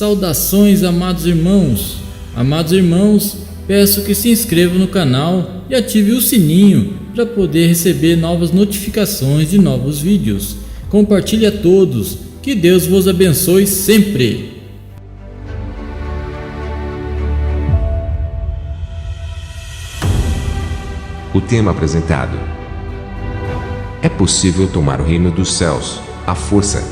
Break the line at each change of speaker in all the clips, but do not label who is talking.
Saudações, amados irmãos! Amados irmãos, peço que se inscrevam no canal e ative o sininho para poder receber novas notificações de novos vídeos. Compartilhe a todos, que Deus vos abençoe sempre!
O tema apresentado: é possível tomar o reino dos céus, à força.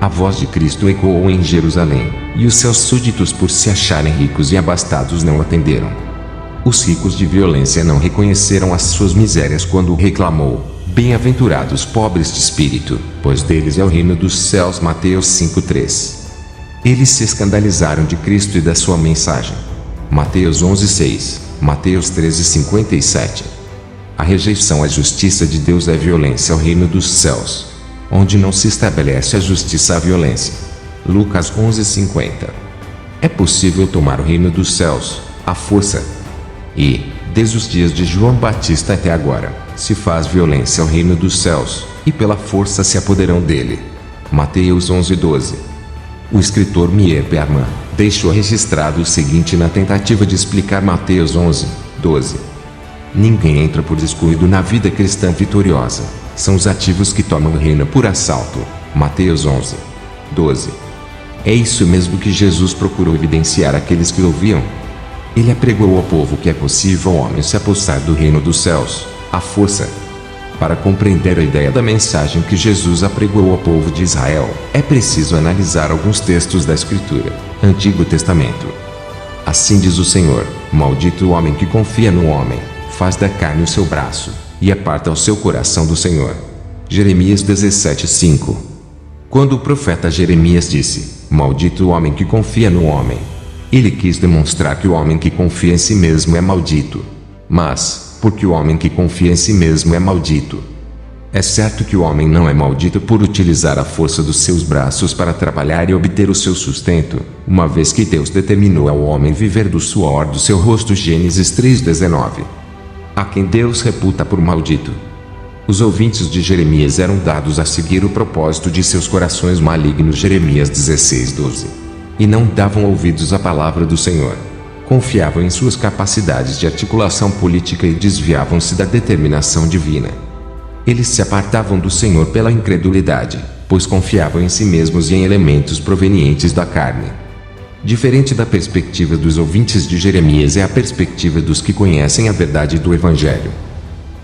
A voz de Cristo ecoou em Jerusalém, e os seus súditos, por se acharem ricos e abastados, não atenderam. Os ricos de violência não reconheceram as suas misérias quando reclamou: bem-aventurados pobres de espírito, pois deles é o reino dos céus. Mateus 5:3. Eles se escandalizaram de Cristo e da sua mensagem. Mateus 11:6, Mateus 13:57. A rejeição à justiça de Deus é violência ao reino dos céus. Onde não se estabelece a justiça, há violência. Lucas 11:50. É possível tomar o reino dos céus, à força. E, desde os dias de João Batista até agora, se faz violência ao reino dos céus, e pela força se apoderam dele. Mateus 11:12. O escritor Meir Berman deixou registrado o seguinte na tentativa de explicar Mateus 11:12. Ninguém entra por descuido na vida cristã vitoriosa. São os ativos que tomam o reino por assalto. Mateus 11:12. É isso mesmo que Jesus procurou evidenciar àqueles que ouviam. Ele apregou ao povo que é possível ao homem se apossar do reino dos céus, à força. Para compreender a ideia da mensagem que Jesus apregou ao povo de Israel, é preciso analisar alguns textos da Escritura. Antigo Testamento. Assim diz o Senhor: maldito o homem que confia no homem, faz da carne o seu braço, e aparta o seu coração do Senhor. Jeremias 17:5. Quando o profeta Jeremias disse: maldito o homem que confia no homem, ele quis demonstrar que o homem que confia em si mesmo é maldito. Mas, porque o homem que confia em si mesmo é maldito? É certo que o homem não é maldito por utilizar a força dos seus braços para trabalhar e obter o seu sustento, uma vez que Deus determinou ao homem viver do suor do seu rosto. Gênesis 3:19. A quem Deus reputa por maldito. Os ouvintes de Jeremias eram dados a seguir o propósito de seus corações malignos. Jeremias 16:12. E não davam ouvidos à palavra do Senhor. Confiavam em suas capacidades de articulação política e desviavam-se da determinação divina. Eles se apartavam do Senhor pela incredulidade, pois confiavam em si mesmos e em elementos provenientes da carne. Diferente da perspectiva dos ouvintes de Jeremias é a perspectiva dos que conhecem a verdade do Evangelho.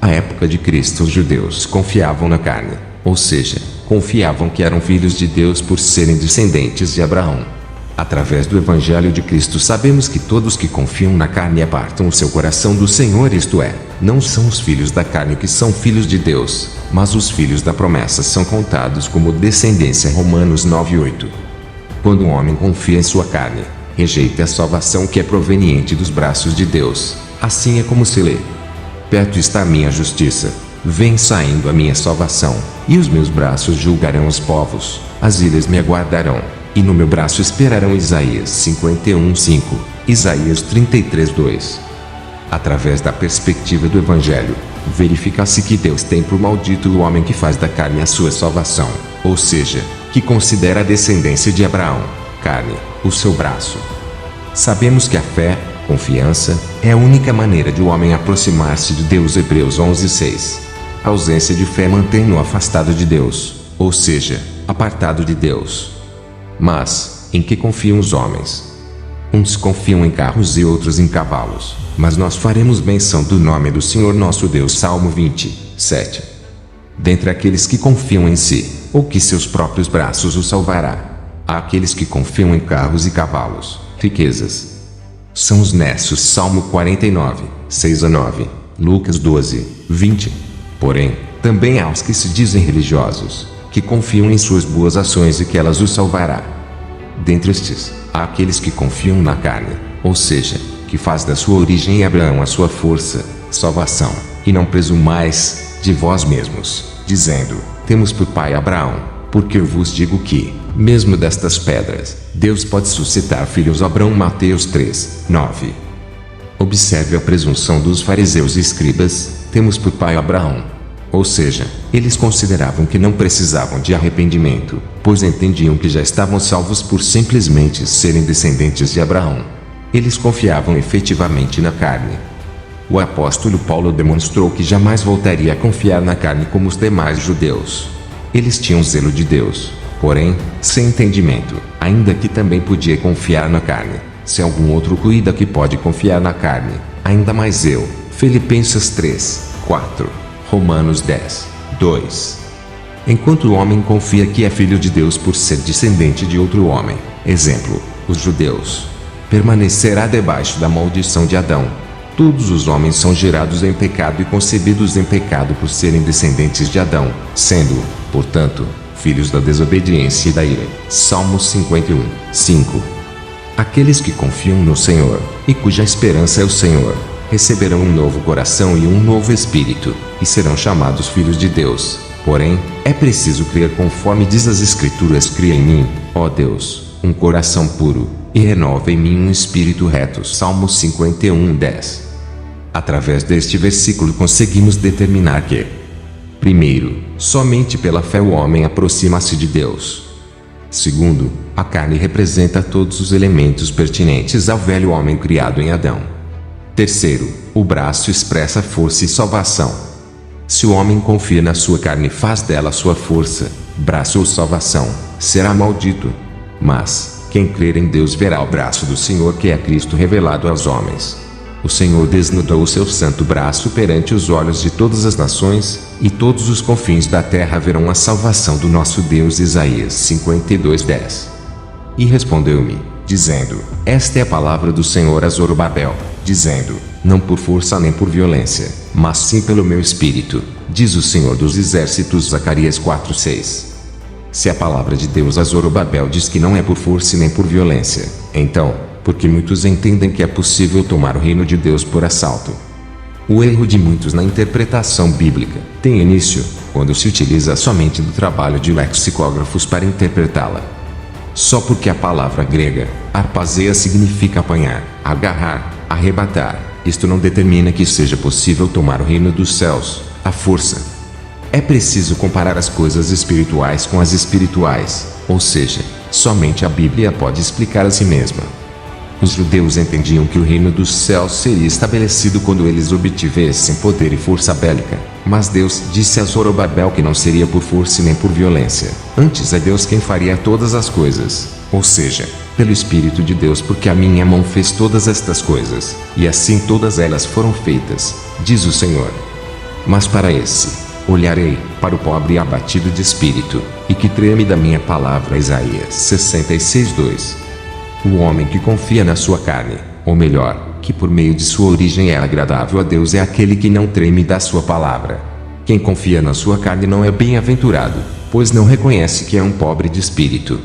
À época de Cristo, os judeus confiavam na carne, ou seja, confiavam que eram filhos de Deus por serem descendentes de Abraão. Através do Evangelho de Cristo sabemos que todos que confiam na carne apartam o seu coração do Senhor, isto é, não são os filhos da carne que são filhos de Deus, mas os filhos da promessa são contados como descendência. Romanos 9:8. Quando um homem confia em sua carne, rejeita a salvação que é proveniente dos braços de Deus. Assim é como se lê: perto está a minha justiça, vem saindo a minha salvação, e os meus braços julgarão os povos, as ilhas me aguardarão, e no meu braço esperarão. Isaías 51:5, Isaías 33:2. Através da perspectiva do Evangelho, verifica-se que Deus tem por maldito o homem que faz da carne a sua salvação, ou seja, que considera a descendência de Abraão, carne, o seu braço. Sabemos que a fé, confiança, é a única maneira de o homem aproximar-se de Deus. Hebreus 11:6. A ausência de fé mantém-no afastado de Deus, ou seja, apartado de Deus. Mas, em que confiam os homens? Uns confiam em carros e outros em cavalos, mas nós faremos menção do nome do Senhor nosso Deus. Salmo 20:7. Dentre aqueles que confiam em si, ou que seus próprios braços o salvará, há aqueles que confiam em carros e cavalos, riquezas. São os necios. Salmo 49:6-9, Lucas 12:20. Porém, também há os que se dizem religiosos, que confiam em suas boas ações e que elas os salvará. Dentre estes, há aqueles que confiam na carne, ou seja, que faz da sua origem em Abraão a sua força, salvação, e não presumais de vós mesmos, dizendo: temos por pai Abraão, porque eu vos digo que, mesmo destas pedras, Deus pode suscitar filhos a Abraão. Mateus 3:9. Observe a presunção dos fariseus e escribas: temos por pai Abraão. Ou seja, eles consideravam que não precisavam de arrependimento, pois entendiam que já estavam salvos por simplesmente serem descendentes de Abraão. Eles confiavam efetivamente na carne. O apóstolo Paulo demonstrou que jamais voltaria a confiar na carne como os demais judeus. Eles tinham zelo de Deus, porém, sem entendimento, ainda que também podia confiar na carne. Se algum outro cuida que pode confiar na carne, ainda mais eu. Filipenses 3, 4. Romanos 10, 2. Enquanto o homem confia que é filho de Deus por ser descendente de outro homem, exemplo, os judeus, permanecerá debaixo da maldição de Adão. Todos os homens são gerados em pecado e concebidos em pecado por serem descendentes de Adão, sendo, portanto, filhos da desobediência e da ira. Salmos 51, 5. Aqueles que confiam no Senhor, e cuja esperança é o Senhor, receberão um novo coração e um novo espírito, e serão chamados filhos de Deus. Porém, é preciso crer conforme diz as Escrituras: cria em mim, ó Deus, um coração puro, e renova em mim um espírito reto. Salmos 51, 10. Através deste versículo conseguimos determinar que, primeiro, somente pela fé o homem aproxima-se de Deus. Segundo, a carne representa todos os elementos pertinentes ao velho homem criado em Adão. Terceiro, o braço expressa força e salvação. Se o homem confia na sua carne e faz dela sua força, braço ou salvação, será maldito. Mas, quem crer em Deus verá o braço do Senhor, que é Cristo revelado aos homens. O Senhor desnudou o seu santo braço perante os olhos de todas as nações, e todos os confins da terra verão a salvação do nosso Deus. Isaías 52, 10. E respondeu-me, dizendo: esta é a palavra do Senhor a Zorobabel, dizendo: não por força nem por violência, mas sim pelo meu espírito, diz o Senhor dos exércitos. Zacarias 4, 6. Se a palavra de Deus a Zorobabel diz que não é por força nem por violência, então, porque muitos entendem que é possível tomar o reino de Deus por assalto. O erro de muitos na interpretação bíblica tem início quando se utiliza somente do trabalho de lexicógrafos para interpretá-la. Só porque a palavra grega, arpazeia, significa apanhar, agarrar, arrebatar, isto não determina que seja possível tomar o reino dos céus, à força. É preciso comparar as coisas espirituais com as espirituais, ou seja, somente a Bíblia pode explicar a si mesma. Os judeus entendiam que o reino dos céus seria estabelecido quando eles obtivessem poder e força bélica, mas Deus disse a Zorobabel que não seria por força nem por violência, antes é Deus quem faria todas as coisas, ou seja, pelo Espírito de Deus, porque a minha mão fez todas estas coisas, e assim todas elas foram feitas, diz o Senhor. Mas para esse, olharei, para o pobre e abatido de espírito, e que treme da minha palavra. Isaías 66, 2. O homem que confia na sua carne, ou melhor, que por meio de sua origem é agradável a Deus, é aquele que não treme da sua palavra. Quem confia na sua carne não é bem-aventurado, pois não reconhece que é um pobre de espírito.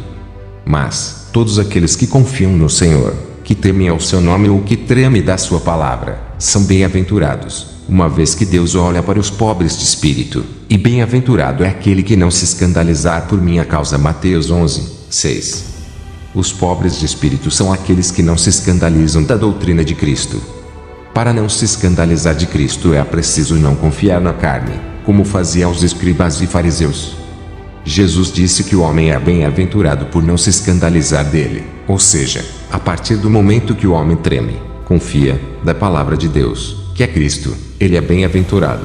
Mas, todos aqueles que confiam no Senhor, que temem ao seu nome ou que tremem da sua palavra, são bem-aventurados, uma vez que Deus olha para os pobres de espírito, e bem-aventurado é aquele que não se escandalizar por minha causa. Mateus 11, 6. Os pobres de espírito são aqueles que não se escandalizam da doutrina de Cristo. Para não se escandalizar de Cristo é preciso não confiar na carne, como faziam os escribas e fariseus. Jesus disse que o homem é bem-aventurado por não se escandalizar dele, ou seja, a partir do momento que o homem treme, confia, da palavra de Deus, que é Cristo, ele é bem-aventurado.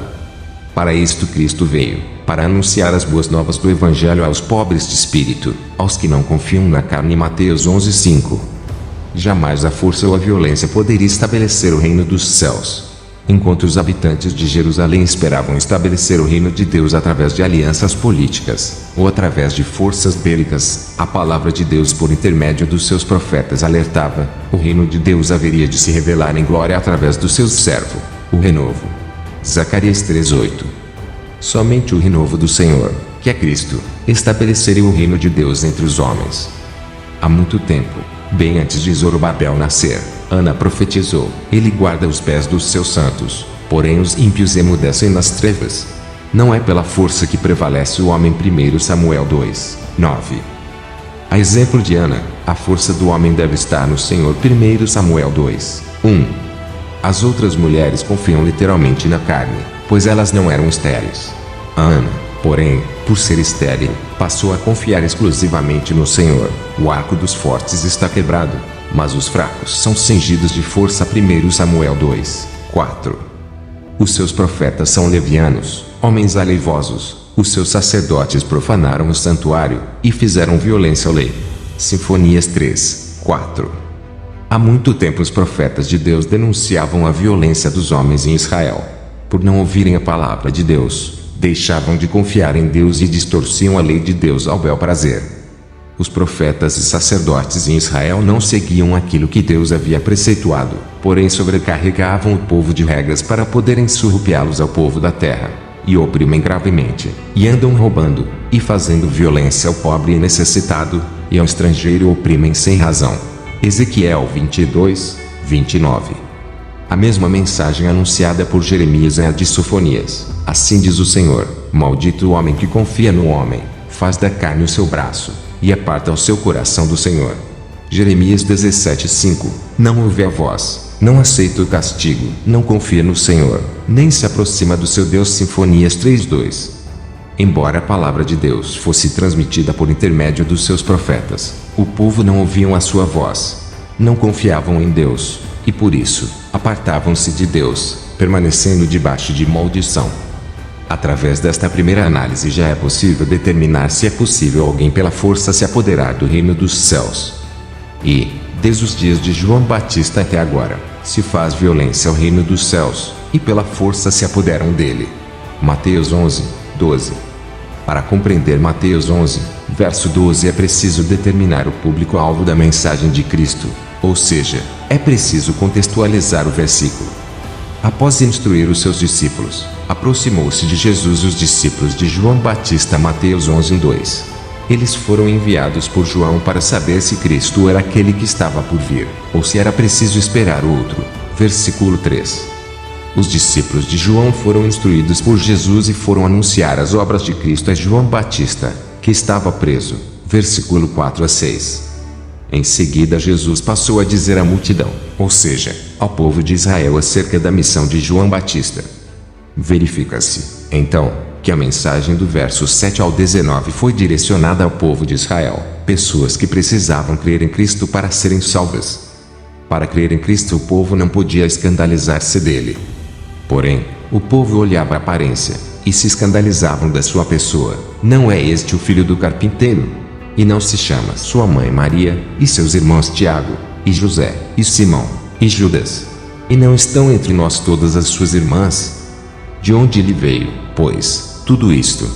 Para isto Cristo veio, para anunciar as boas novas do Evangelho aos pobres de espírito, aos que não confiam na carne. Mateus 11, 5. Jamais a força ou a violência poderia estabelecer o reino dos céus. Enquanto os habitantes de Jerusalém esperavam estabelecer o reino de Deus através de alianças políticas, ou através de forças bélicas, a palavra de Deus por intermédio dos seus profetas alertava: o reino de Deus haveria de se revelar em glória através do seu servo, o renovo. Zacarias 3:8. Somente o renovo do Senhor, que é Cristo, estabeleceria o reino de Deus entre os homens. Há muito tempo, bem antes de Zorobabel nascer, Ana profetizou: ele guarda os pés dos seus santos, porém os ímpios emudecem nas trevas. Não é pela força que prevalece o homem. 1 Samuel 2, 9. A exemplo de Ana, a força do homem deve estar no Senhor. 1 Samuel 2, 1. As outras mulheres confiam literalmente na carne, pois elas não eram estéreis. Ana, porém, por ser estéril, passou a confiar exclusivamente no Senhor. O arco dos fortes está quebrado, mas os fracos são cingidos de força. 1 Samuel 2, 4. Os seus profetas são levianos, homens aleivosos. Os seus sacerdotes profanaram o santuário e fizeram violência à lei. Sinfonias 3, 4. Há muito tempo os profetas de Deus denunciavam a violência dos homens em Israel. Por não ouvirem a palavra de Deus, deixavam de confiar em Deus e distorciam a lei de Deus ao bel prazer. Os profetas e sacerdotes em Israel não seguiam aquilo que Deus havia preceituado, porém sobrecarregavam o povo de regras para poderem surrupiá-los ao povo da terra, e oprimem gravemente, e andam roubando, e fazendo violência ao pobre e necessitado, e ao estrangeiro oprimem sem razão. Ezequiel 22, 29. A mesma mensagem anunciada por Jeremias é a de Sofonias. Assim diz o Senhor: maldito o homem que confia no homem, faz da carne o seu braço, e aparta o seu coração do Senhor. Jeremias 17, 5. Não ouve a voz, não aceita o castigo, não confia no Senhor, nem se aproxima do seu Deus. Sinfonias 3, 2. Embora a palavra de Deus fosse transmitida por intermédio dos seus profetas, o povo não ouviam a sua voz, não confiavam em Deus, e por isso, apartavam-se de Deus, permanecendo debaixo de maldição. Através desta primeira análise já é possível determinar se é possível alguém pela força se apoderar do reino dos céus. E, desde os dias de João Batista até agora, se faz violência ao reino dos céus, e pela força se apoderam dele. Mateus 11, 12. Para compreender Mateus 11, verso 12 é preciso determinar o público-alvo da mensagem de Cristo, ou seja, é preciso contextualizar o versículo. Após instruir os seus discípulos, aproximou-se de Jesus os discípulos de João Batista. Mateus 11, 2. Eles foram enviados por João para saber se Cristo era aquele que estava por vir, ou se era preciso esperar outro. Versículo 3. Os discípulos de João foram instruídos por Jesus e foram anunciar as obras de Cristo a João Batista, que estava preso. Versículo 4 a 6. Em seguida Jesus passou a dizer à multidão, ou seja, ao povo de Israel, acerca da missão de João Batista. Verifica-se, então, que a mensagem do verso 7 ao 19 foi direcionada ao povo de Israel, pessoas que precisavam crer em Cristo para serem salvas. Para crer em Cristo o povo não podia escandalizar-se dele. Porém, o povo olhava a aparência, e se escandalizavam da sua pessoa. Não é este o filho do carpinteiro? E não se chama sua mãe Maria, e seus irmãos Tiago, e José, e Simão, e Judas? E não estão entre nós todas as suas irmãs? De onde ele veio, pois, tudo isto?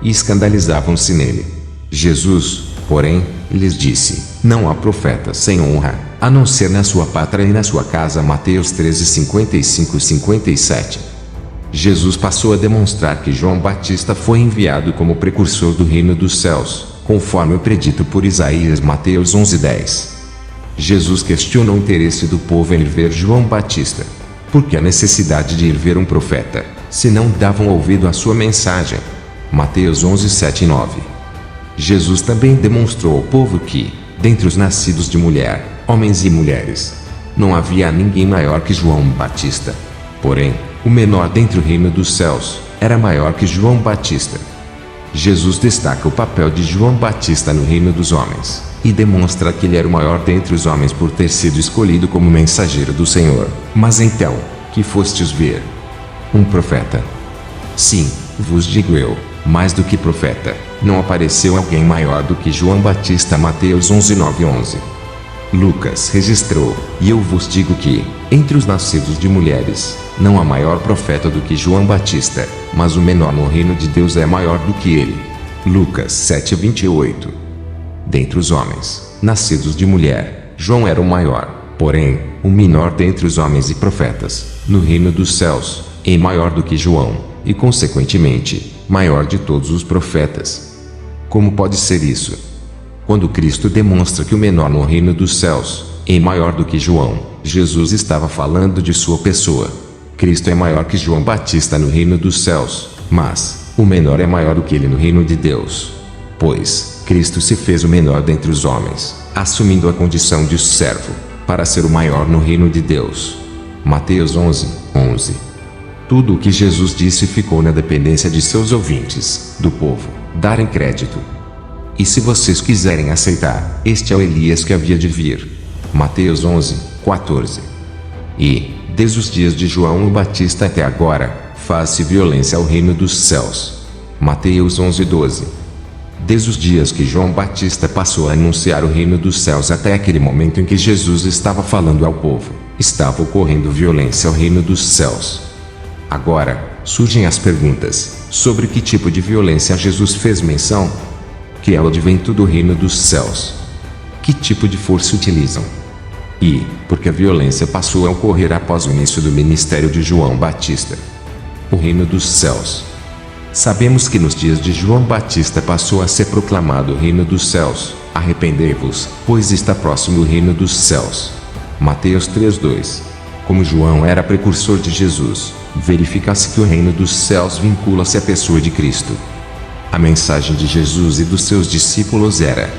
E escandalizavam-se nele. Jesus, porém, lhes disse: não há profeta sem honra, a não ser na sua pátria e na sua casa. Mateus 13, 55 e 57. Jesus passou a demonstrar que João Batista foi enviado como precursor do reino dos céus, conforme o predito por Isaías. Mateus 11, 10. Jesus questiona o interesse do povo em ir ver João Batista. Por que a necessidade de ir ver um profeta, se não davam ouvido à sua mensagem? Mateus 11, 7 e 9. Jesus também demonstrou ao povo que, dentre os nascidos de mulher, homens e mulheres, não havia ninguém maior que João Batista. Porém, o menor dentre o reino dos céus era maior que João Batista. Jesus destaca o papel de João Batista no reino dos homens, e demonstra que ele era o maior dentre os homens por ter sido escolhido como mensageiro do Senhor. Mas então, que fostes ver? Um profeta? Sim, vos digo eu, mais do que profeta, não apareceu alguém maior do que João Batista. Mateus 11, 9 e 11. Lucas registrou: e eu vos digo que, entre os nascidos de mulheres, não há maior profeta do que João Batista, mas o menor no reino de Deus é maior do que ele. Lucas 7, 28. Dentre os homens, nascidos de mulher, João era o maior, porém, o menor dentre os homens e profetas, no reino dos céus, é maior do que João, e consequentemente, maior de todos os profetas. Como pode ser isso? Quando Cristo demonstra que o menor no reino dos céus é maior do que João, Jesus estava falando de sua pessoa. Cristo é maior que João Batista no reino dos céus, mas o menor é maior do que ele no reino de Deus. Pois Cristo se fez o menor dentre os homens, assumindo a condição de servo, para ser o maior no reino de Deus. Mateus 11, 11. Tudo o que Jesus disse ficou na dependência de seus ouvintes, do povo, darem crédito. E se vocês quiserem aceitar, este é o Elias que havia de vir. Mateus 11:14. E, desde os dias de João o Batista até agora, faz-se violência ao reino dos céus. Mateus 11:12. Desde os dias que João Batista passou a anunciar o reino dos céus até aquele momento em que Jesus estava falando ao povo, estava ocorrendo violência ao reino dos céus. Agora, surgem as perguntas, sobre que tipo de violência Jesus fez menção? Que é o advento do reino dos céus. Que tipo de força utilizam? E, porque a violência passou a ocorrer após o início do ministério de João Batista. O reino dos céus. Sabemos que nos dias de João Batista passou a ser proclamado o reino dos céus. Arrependei-vos, pois está próximo o reino dos céus. Mateus 3:2. Como João era precursor de Jesus, verifica-se que o reino dos céus vincula-se à pessoa de Cristo. A mensagem de Jesus e dos seus discípulos era: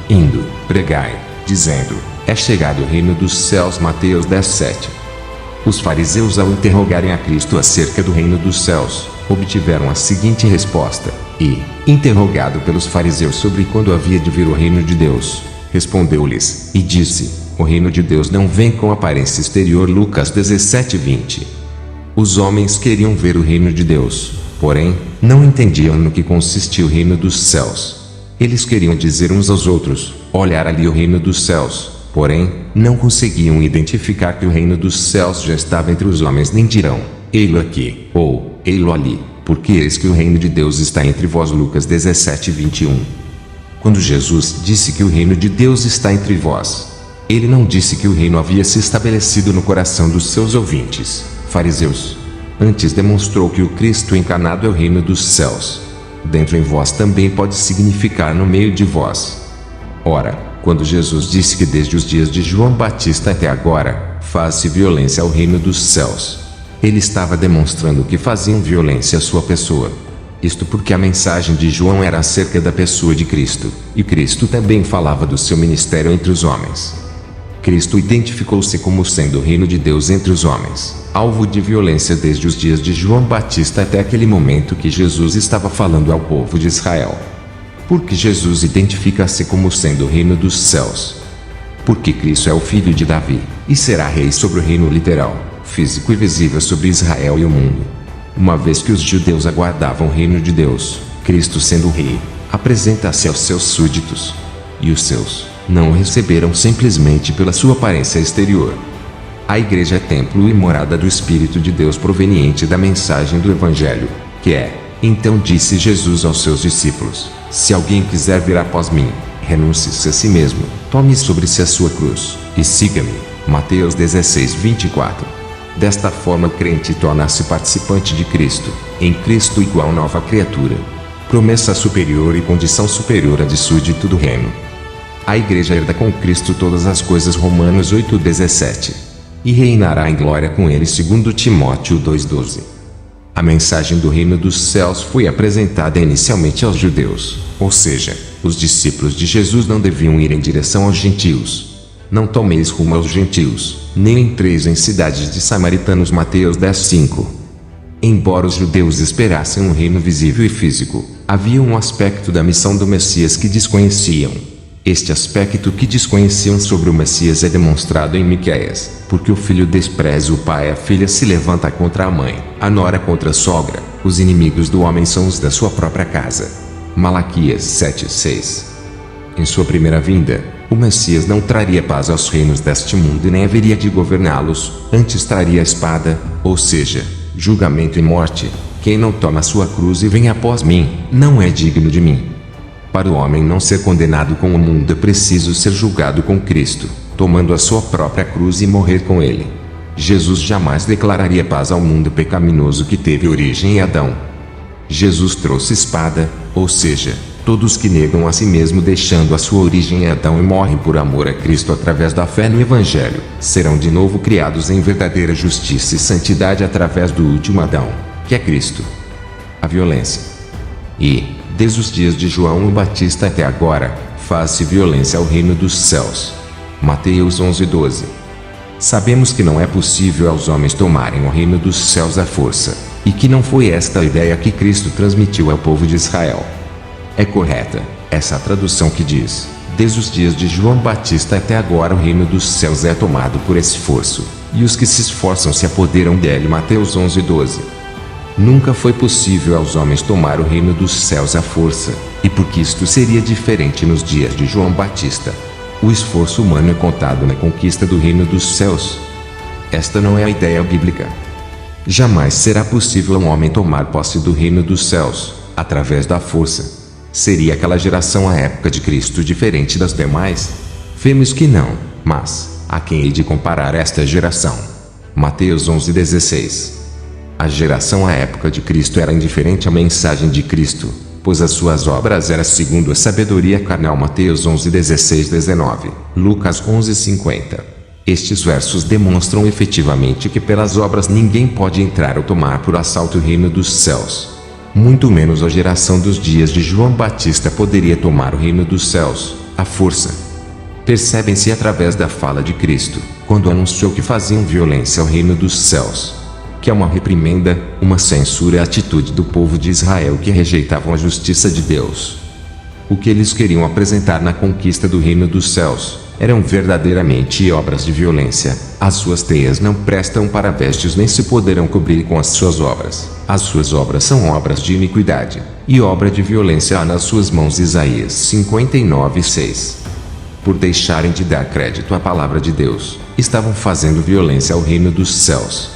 indo, pregai, dizendo, é chegado o reino dos céus. Mateus 10:7. Os fariseus, ao interrogarem a Cristo acerca do reino dos céus, obtiveram a seguinte resposta: interrogado pelos fariseus sobre quando havia de vir o reino de Deus, respondeu-lhes, e disse, o reino de Deus não vem com aparência exterior. Lucas 17:20. Os homens queriam ver o reino de Deus, porém, não entendiam no que consistia o reino dos céus. Eles queriam dizer uns aos outros, olhar ali o reino dos céus, porém, não conseguiam identificar que o reino dos céus já estava entre os homens, nem dirão, ei-lo aqui, ou, ei-lo ali, porque eis que o reino de Deus está entre vós. Lucas 17:21. Quando Jesus disse que o reino de Deus está entre vós, ele não disse que o reino havia se estabelecido no coração dos seus ouvintes, fariseus. Antes demonstrou que o Cristo encarnado é o reino dos céus. Dentro em vós também pode significar no meio de vós. Ora, quando Jesus disse que desde os dias de João Batista até agora, faz-se violência ao reino dos céus, ele estava demonstrando que faziam violência à sua pessoa. Isto porque a mensagem de João era acerca da pessoa de Cristo, e Cristo também falava do seu ministério entre os homens. Cristo identificou-se como sendo o reino de Deus entre os homens, alvo de violência desde os dias de João Batista até aquele momento que Jesus estava falando ao povo de Israel. Porque Jesus identifica-se como sendo o reino dos céus. Porque Cristo é o filho de Davi, e será rei sobre o reino literal, físico e visível sobre Israel e o mundo. Uma vez que os judeus aguardavam o reino de Deus, Cristo sendo o rei, apresenta-se aos seus súditos. E os seus não o receberam simplesmente pela sua aparência exterior. A igreja é templo e morada do Espírito de Deus proveniente da mensagem do Evangelho, que é: então disse Jesus aos seus discípulos, se alguém quiser vir após mim, renuncie-se a si mesmo, tome sobre si a sua cruz, e siga-me. Mateus 16:24. Desta forma o crente torna-se participante de Cristo, em Cristo igual nova criatura. Promessa superior e condição superior à de súdito do reino. A igreja herda com Cristo todas as coisas. Romanos 8:17. E reinará em glória com ele. 2 Timóteo 2:12. A mensagem do reino dos céus foi apresentada inicialmente aos judeus, ou seja, os discípulos de Jesus não deviam ir em direção aos gentios. Não tomeis rumo aos gentios, nem entreis em cidades de samaritanos. Mateus 10:5. Embora os judeus esperassem um reino visível e físico, havia um aspecto da missão do Messias que desconheciam. Este aspecto que desconheciam sobre o Messias é demonstrado em Miqueias, porque o filho despreza o pai, a filha se levanta contra a mãe, a nora contra a sogra, os inimigos do homem são os da sua própria casa. Malaquias 7:6. Em sua primeira vinda, o Messias não traria paz aos reinos deste mundo e nem haveria de governá-los, antes traria a espada, ou seja, julgamento e morte. Quem não toma sua cruz e vem após mim, não é digno de mim. Para o homem não ser condenado com o mundo é preciso ser julgado com Cristo, tomando a sua própria cruz e morrer com ele. Jesus jamais declararia paz ao mundo pecaminoso que teve origem em Adão. Jesus trouxe espada, ou seja, todos que negam a si mesmo deixando a sua origem em Adão e morrem por amor a Cristo através da fé no Evangelho, serão de novo criados em verdadeira justiça e santidade através do último Adão, que é Cristo. A violência. E, desde os dias de João o Batista até agora, faz-se violência ao reino dos céus. Mateus 11:12. Sabemos que não é possível aos homens tomarem o reino dos céus à força, e que não foi esta a ideia que Cristo transmitiu ao povo de Israel. É correta essa tradução que diz: desde os dias de João Batista até agora o reino dos céus é tomado por esforço, e os que se esforçam se apoderam dele. Mateus 11:12. Nunca foi possível aos homens tomar o reino dos céus à força, e porque isto seria diferente nos dias de João Batista. O esforço humano é contado na conquista do reino dos céus. Esta não é a ideia bíblica. Jamais será possível a um homem tomar posse do reino dos céus, através da força. Seria aquela geração à época de Cristo diferente das demais? Vemos que não, mas a quem hei de comparar esta geração? Mateus 11:16. A geração à época de Cristo era indiferente à mensagem de Cristo, pois as suas obras eram segundo a sabedoria carnal. Mateus 11:16-19, Lucas 11:50. Estes versos demonstram efetivamente que pelas obras ninguém pode entrar ou tomar por assalto o reino dos céus. Muito menos a geração dos dias de João Batista poderia tomar o reino dos céus, à força. Percebem-se através da fala de Cristo, quando anunciou que faziam violência ao reino dos céus, que é uma reprimenda, uma censura à atitude do povo de Israel que rejeitavam a justiça de Deus. O que eles queriam apresentar na conquista do reino dos céus eram verdadeiramente obras de violência. As suas teias não prestam para vestes nem se poderão cobrir com as suas obras. As suas obras são obras de iniquidade, e obra de violência há nas suas mãos. Isaías 59:6. Por deixarem de dar crédito à palavra de Deus, estavam fazendo violência ao reino dos céus.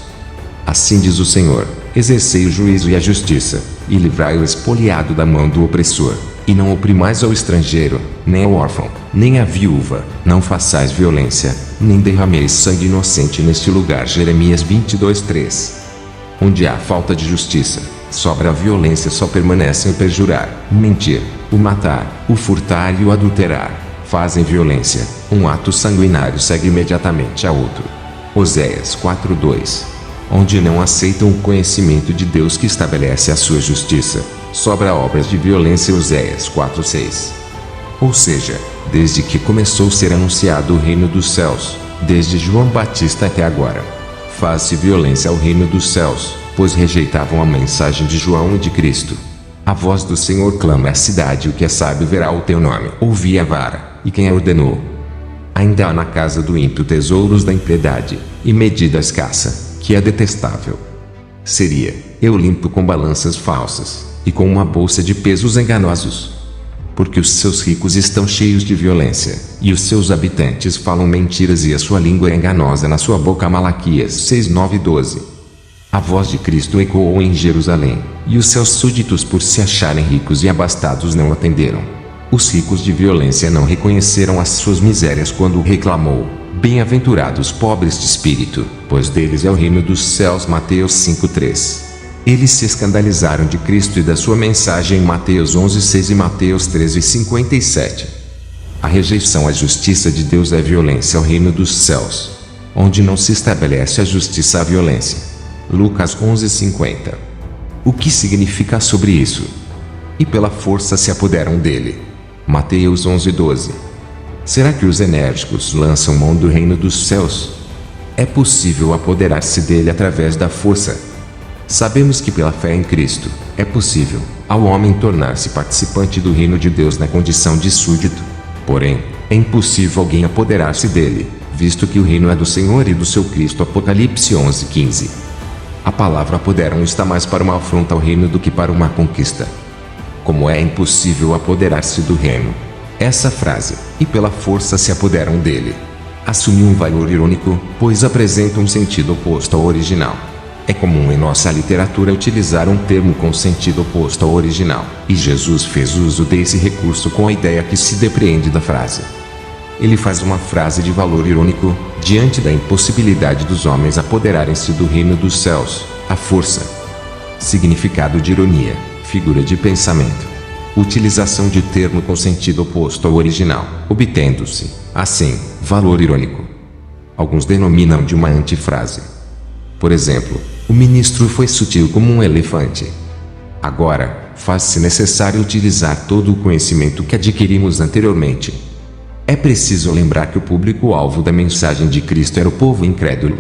Assim diz o Senhor: exercei o juízo e a justiça, e livrai o expoliado da mão do opressor, e não oprimais ao estrangeiro, nem ao órfão, nem à viúva, não façais violência, nem derrameis sangue inocente neste lugar. Jeremias 22:3. Onde há falta de justiça, sobra a violência. Só permanecem o perjurar, o mentir, o matar, o furtar e o adulterar. Fazem violência, um ato sanguinário segue imediatamente a outro. Oséias 4:2. Onde não aceitam o conhecimento de Deus que estabelece a sua justiça, sobra obras de violência. Oséias 4:6. Ou seja, desde que começou a ser anunciado o reino dos céus, desde João Batista até agora, faz-se violência ao reino dos céus, pois rejeitavam a mensagem de João e de Cristo. A voz do Senhor clama à cidade: o que é sábio verá o teu nome. Ouvi a vara, e quem a ordenou? Ainda há na casa do ímpio tesouros da impiedade, e medida escassa, que é detestável. Seria: eu limpo com balanças falsas, e com uma bolsa de pesos enganosos. Porque os seus ricos estão cheios de violência, e os seus habitantes falam mentiras, e a sua língua é enganosa na sua boca. Malaquias 6:9-12. A voz de Cristo ecoou em Jerusalém, e os seus súditos, por se acharem ricos e abastados, não atenderam. Os ricos de violência não reconheceram as suas misérias quando reclamou: bem-aventurados pobres de espírito, pois deles é o reino dos céus. Mateus 5:3. Eles se escandalizaram de Cristo e da sua mensagem em Mateus 11:6 e Mateus 13:57. A rejeição à justiça de Deus é violência ao reino dos céus. Onde não se estabelece a justiça, há violência. Lucas 11:50. O que significa sobre isso? E pela força se apoderam dele. Mateus 11:12. Será que os enérgicos lançam mão do reino dos céus? É possível apoderar-se dele através da força. Sabemos que pela fé em Cristo, é possível ao homem tornar-se participante do reino de Deus na condição de súdito. Porém, é impossível alguém apoderar-se dele, visto que o reino é do Senhor e do seu Cristo. Apocalipse 11:15. A palavra apoderam está mais para uma afronta ao reino do que para uma conquista. Como é impossível apoderar-se do reino? Essa frase, e pela força se apoderam dele, assume um valor irônico, pois apresenta um sentido oposto ao original. É comum em nossa literatura utilizar um termo com sentido oposto ao original, e Jesus fez uso desse recurso com a ideia que se depreende da frase. Ele faz uma frase de valor irônico, diante da impossibilidade dos homens apoderarem-se do reino dos céus, à força. Significado de ironia, figura de pensamento. Utilização de termo com sentido oposto ao original, obtendo-se, assim, valor irônico. Alguns denominam de uma antifrase. Por exemplo, o ministro foi sutil como um elefante. Agora, faz-se necessário utilizar todo o conhecimento que adquirimos anteriormente. É preciso lembrar que o público-alvo da mensagem de Cristo era o povo incrédulo.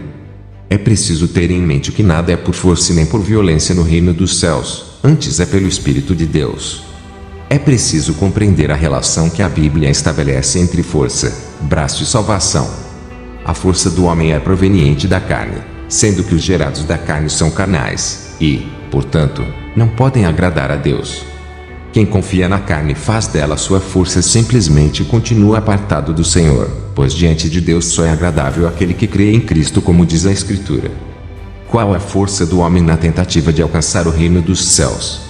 É preciso ter em mente que nada é por força e nem por violência no reino dos céus, antes é pelo Espírito de Deus. É preciso compreender a relação que a Bíblia estabelece entre força, braço e salvação. A força do homem é proveniente da carne, sendo que os gerados da carne são carnais, e, portanto, não podem agradar a Deus. Quem confia na carne faz dela sua força e simplesmente continua apartado do Senhor, pois diante de Deus só é agradável aquele que crê em Cristo, como diz a Escritura. Qual a força do homem na tentativa de alcançar o reino dos céus?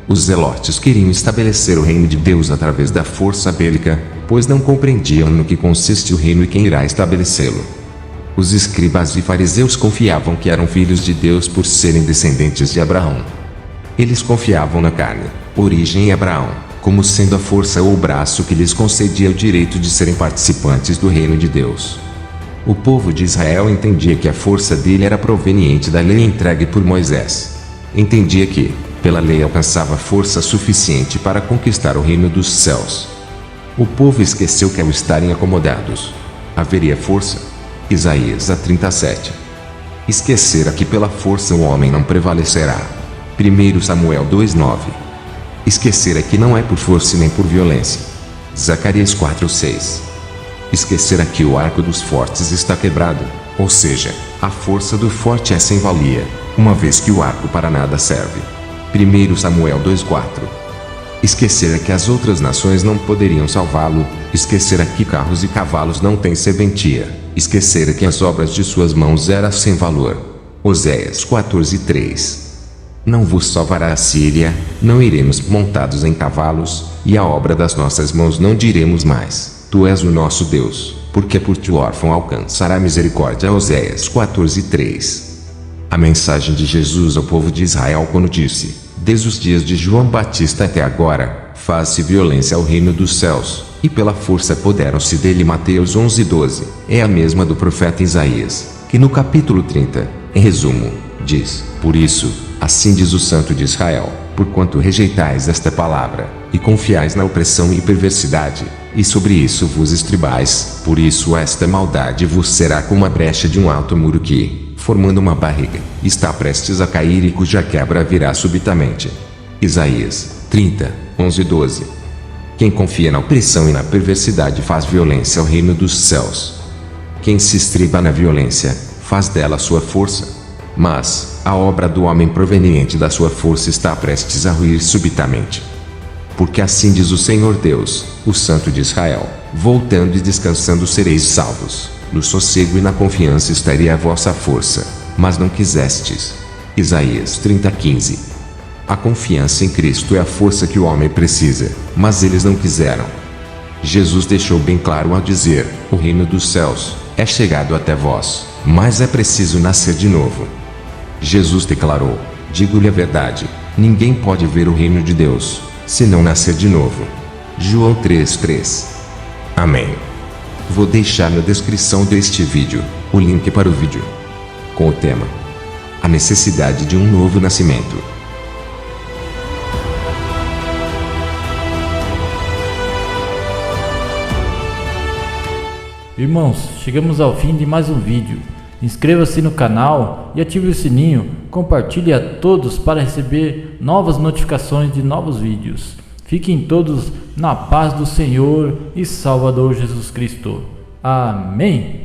Os zelotes queriam estabelecer o reino de Deus através da força bélica, pois não compreendiam no que consiste o reino e quem irá estabelecê-lo. Os escribas e fariseus confiavam que eram filhos de Deus por serem descendentes de Abraão. Eles confiavam na carne, origem em Abraão, como sendo a força ou o braço que lhes concedia o direito de serem participantes do reino de Deus. O povo de Israel entendia que a força dele era proveniente da lei entregue por Moisés. Entendia que, pela lei, alcançava força suficiente para conquistar o reino dos céus. O povo esqueceu que ao estarem acomodados, haveria força. Isaías 37. Esquecera que pela força o homem não prevalecerá. 1 Samuel 2:9. Esquecera que não é por força nem por violência. Zacarias 4:6. Esquecera que o arco dos fortes está quebrado, ou seja, a força do forte é sem valia, uma vez que o arco para nada serve. 1 Samuel 2:4. Esquecera que as outras nações não poderiam salvá-lo, esquecera que carros e cavalos não têm serventia, esquecera que as obras de suas mãos eram sem valor. Oséias 14:3. Não vos salvará a Síria, não iremos montados em cavalos, e a obra das nossas mãos não diremos mais, tu és o nosso Deus, porque por ti o órfão alcançará misericórdia. Oséias 14:3. A mensagem de Jesus ao povo de Israel quando disse, desde os dias de João Batista até agora, faz-se violência ao reino dos céus, e pela força apoderam-se dele. Mateus 11:12, é a mesma do profeta Isaías, que no capítulo 30, em resumo, diz, por isso, assim diz o Santo de Israel, porquanto rejeitais esta palavra, e confiais na opressão e perversidade, e sobre isso vos estribais, por isso esta maldade vos será como a brecha de um alto muro que, formando uma barriga, está prestes a cair e cuja quebra virá subitamente. Isaías 30, 11-12. Quem confia na opressão e na perversidade faz violência ao reino dos céus. Quem se estriba na violência, faz dela sua força. Mas, a obra do homem proveniente da sua força está prestes a ruir subitamente. Porque assim diz o Senhor Deus, o Santo de Israel, voltando e descansando sereis salvos, no sossego e na confiança estaria a vossa força, mas não quisestes. Isaías 30:15. A confiança em Cristo é a força que o homem precisa, mas eles não quiseram. Jesus deixou bem claro ao dizer, o reino dos céus é chegado até vós, mas é preciso nascer de novo. Jesus declarou, digo-lhe a verdade, ninguém pode ver o reino de Deus, se não nascer de novo. João 3:3. Amém. Vou deixar na descrição deste vídeo, o link para o vídeo com o tema A necessidade de um novo nascimento.
Irmãos, chegamos ao fim de mais um vídeo. Inscreva-se no canal e ative o sininho. Compartilhe a todos para receber novas notificações de novos vídeos. Fiquem todos na paz do Senhor e Salvador Jesus Cristo. Amém.